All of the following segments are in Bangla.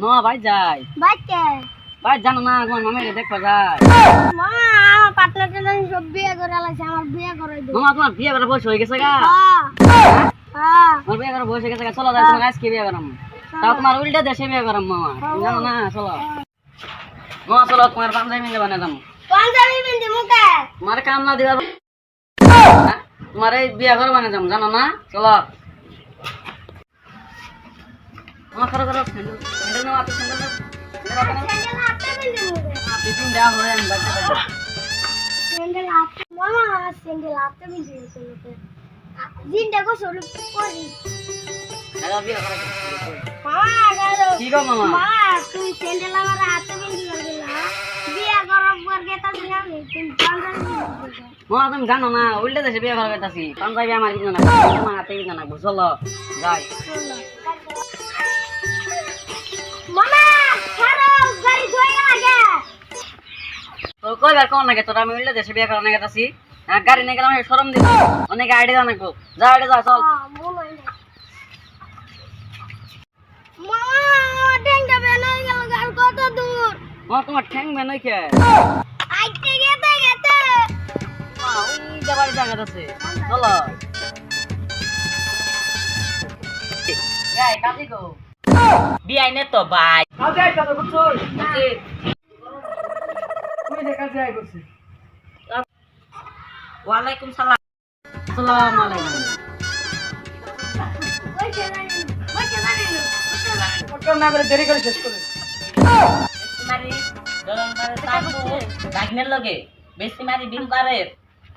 মামা ভাই যাই বাইকে ভাই জানো না আমার মামাকে দেখবা যায় মামা আমার পার্টনারটা জানি সব বিয়ে করে আলাইছে আমার বিয়ে করাই দে মামা তোমার বিয়ে করার বয়স হয়ে গেছে গা হ্যাঁ হ্যাঁ আমার বিয়ে করার বয়স হয়ে গেছে গা চলো যাই তোমার আজকে বিয়ে করাম তাও তোমার উল্টা দেশে বিয়ে করাম মামা তুমি জানো না চলো মামা চলো তোমার পাঞ্জাবি মিলে বানিয়ে দাম পাঞ্জাবি পিন্দি মুখে তোমার কাম না দিবা তোমার এই বিয়ে ঘর বানিয়ে দাম জানো না চলো মামা করো করো স্যান্ডেল নাও আপনি স্যান্ডেল নাও স্যান্ডেল হাতে পিন্দি মুখে টিফিন দেওয়া হয়ে আমি বাড়িতে যাবো স্যান্ডেল হাতে মামা স্যান্ডেল হাতে পিন্দি মুখে জিনটা কো সরু করি দাদা বিয়ে করা মামা গেলো কি গো মামা মামা তুই স্যান্ডেল আমার হাতে পিন্দি গেলা বিয়ে করার পর গেতা দিলাম তুমি পাঞ্জাবি পিন্দি মামা তুমি জানো না উল্টা দেশে বিয়ে করা গেতাছি পাঞ্জাবি আমার কিছু না তোমার হাতে কিছু না চলো যাই মামা ছাড়ো গাড়ি ধুয়ে লাগে তো কইবার কোন লাগে তোরা আমি উল্টা দেশে বিয়ে করা গেতাছি হ্যাঁ গাড়ি নিয়ে গেলাম শরম দিব অনেকে আইডিয়া জানাকো যা আইডিয়া যা চল বলাই না মামা ঠেঙ্গা বেনাই গেল আর কত দূর মামা তোমার ঠ্যাং মেনই কে আইতে গেতে গেতে ওই যাবার জায়গা আছে চলো এই কাজী গো বিয়াই নে তো ভাই কাজে আইতা তো বুঝছো তুমি যে কাজে আই করছিস ওয়ালাইকুম সালাম আসসালামু আলাইকুম ওই জানি কত না করে দেরি করে শেষ করে বেসিমারি জলনকারে তাকু বাগনের লগে বেসিমারি বিলপারের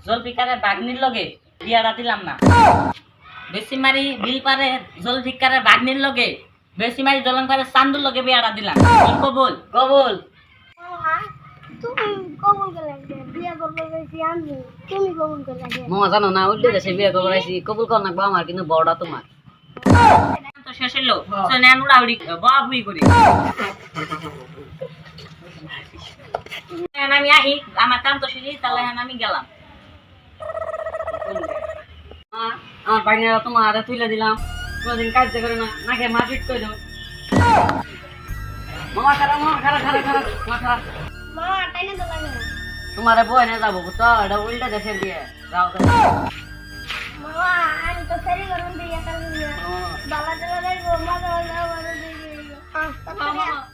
জলপিকারে বাগনির লগে বিয়াটা দিলাম না বেসিমারি বিলপারের জলপিকারে বাগনির লগে বেসিমারি জলনকারে চান্দুর লগে বিয়াটা দিলাম কবুল কবুল মামা তুমি কবুল করে বিয়ে করবে গেছি আমি তুমি কবুল করে লাগে মামা জানো না উল্টে দেশে বিয়ে করবো আইছি কবুল কর না আমার কিন্তু বড়টা তোমার তো শেষ হলো সোনা নুড়াউড়ি বাবুই করি আমি আহি আমার কাম তো শেষ তাহলে আমি গেলাম আমার বাইনারা তোমার হাতে তুলে দিলাম কোনদিন কাজতে করে না নাকে মারপিট করে দাও মামা খারাপ মামা খারাপ মামা টাইনে তো লাগে না তোমার বই না যাবো তো এটা উল্টা দেশের বিয়ে যাও তো মামা আমি তো ফেরি করুন দিয়ে একটা বালা টালা দেখবো মজা মজা মজা দিয়ে